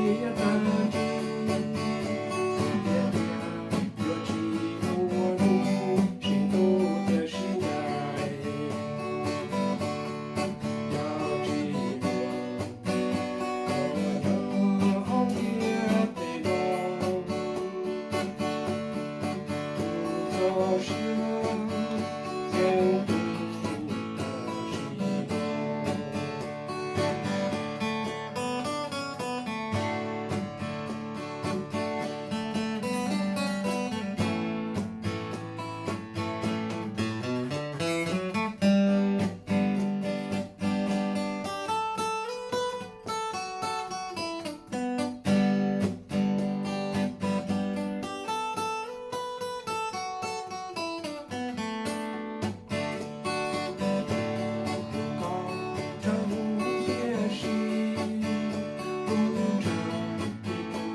也单纯，点点若寂寞如幸福的时代，要寂寞，可要也被动，不做什么先独处的时光。这无也是不长，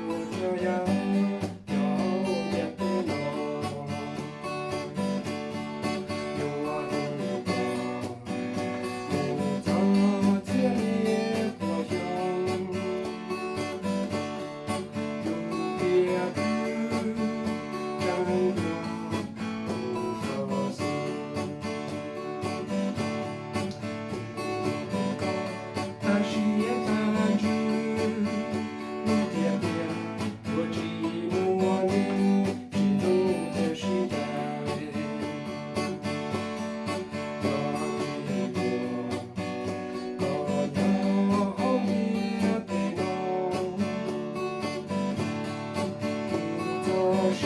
不这样有点不浓。有啊如果不早见面多用，有别的让我不作死。但是也单纯，不点点，若寂寞你嫉妒的时代，要寂寞，可要也被动，不做事。